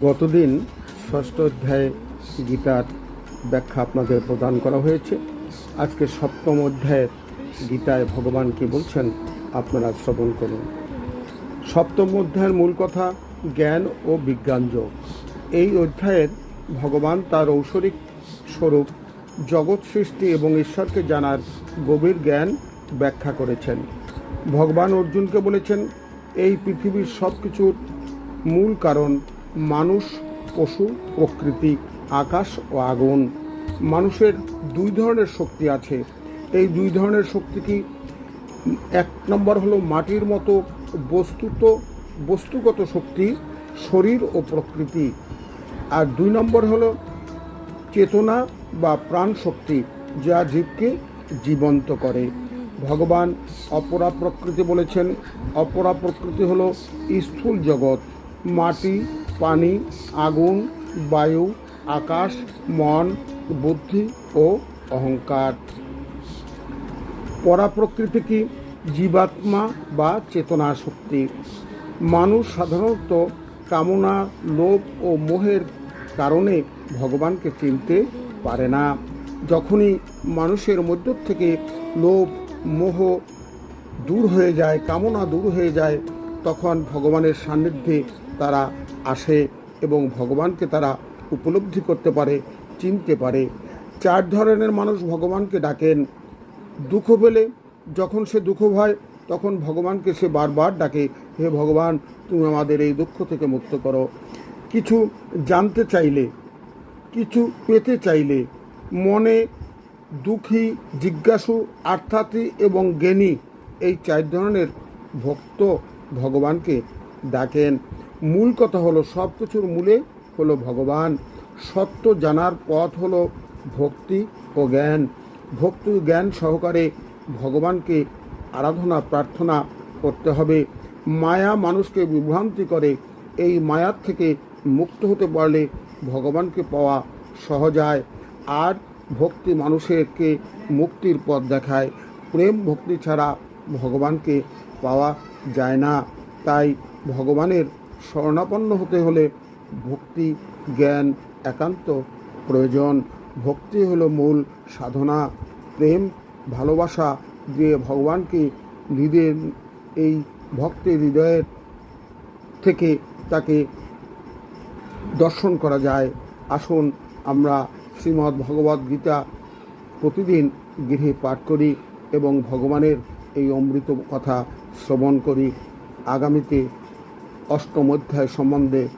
গতদিন ষষ্ঠ অধ্যায়ে গীতার ব্যাখ্যা আপনাদের প্রদান করা হয়েছে। আজকে সপ্তম অধ্যায়ের গীতায় ভগবান কি বলছেন আপনারা শ্রবণ করুন। সপ্তম অধ্যায়ের মূল কথা জ্ঞান ও বিজ্ঞান যোগ। এই অধ্যায়ের ভগবান তার ঐশ্বরিক স্বরূপ, জগৎ সৃষ্টি এবং ঈশ্বরকে জানার গভীর জ্ঞান ব্যাখ্যা করেছেন। ভগবান অর্জুনকে বলেছেন, এই পৃথিবীর সব কিছুর মূল কারণ মানুষ, পশু, প্রকৃতি, আকাশ ও আগুন। মানুষের দুই ধরনের শক্তি আছে। এই দুই ধরনের শক্তি কি? এক নম্বর হলো মাটির মতো বস্তুগত শক্তি, শরীর ও প্রকৃতি। আর দুই নম্বর হলো চেতনা বা প্রাণ শক্তি, যা জীবকে জীবন্ত করে। ভগবান অপরা প্রকৃতি বলেছেন। অপরা প্রকৃতি হলো স্থূল জগৎ, মাটি, পানি, আগুন, বায়ু, আকাশ, মন, বুদ্ধি ও অহংকার। পরাপ্রকৃতি কি? জীবাত্মা বা চেতনা শক্তি। মানুষ সাধারণত কামনা, লোভ ও মোহের কারণে ভগবানকে চিনতে পারে না। যখনই মানুষের মধ্য থেকে লোভ, মোহ দূর হয়ে যায়, কামনা দূর হয়ে যায়, তখন ভগবানের সান্নিধ্যে তারা আসে এবং ভগবানকে তারা উপলব্ধি করতে পারে, চিনতে পারে। চার ধরনের মানুষ ভগবানকে ডাকেন। দুঃখ পেলে, যখন সে দুঃখ হয়, তখন ভগবানকে সে বারবার ডাকে, হে ভগবান, তুমি আমাদের এই দুঃখ থেকে মুক্ত করো। কিছু জানতে চাইলে, কিছু পেতে চাইলে, মনে দুঃখী, জিজ্ঞাসু, আর্থার্থী এবং জ্ঞানী, এই চার ধরনের ভক্ত ভগবানকে ডাকেন। মূল কথা হলো সব কিছুর মূলে হলো ভগবান। সত্য জানার পথ হলো ভক্তি ও জ্ঞান। ভক্তি জ্ঞান সহকারে ভগবানকে আরাধনা প্রার্থনা করতে হবে। মায়া মানুষকে বিভ্রান্তি করে। এই মায়ার থেকে মুক্ত হতে পারলে ভগবানকে পাওয়া সহজ হয়। আর ভক্তি মানুষকে মুক্তির পথ দেখায়। প্রেম ভক্তি ছাড়া ভগবানকে পাওয়া যায় না। তাই ভগবানের শরণাপন্ন হতে হলে ভক্তি জ্ঞান একান্ত প্রয়োজন। ভক্তি হলো মূল সাধনা। প্রেম ভালোবাসা দিয়ে ভগবানকে হৃদয়ের, এই ভক্তের হৃদয়ের থেকে তাকে দর্শন করা যায়। আসুন আমরা শ্রীমদ্ ভগবদ্ গীতা প্রতিদিন গৃহে পাঠ করি এবং ভগবানের এই অমৃত কথা শ্রবণ করি। আগামীতে অষ্টম অধ্যায় সম্বন্ধে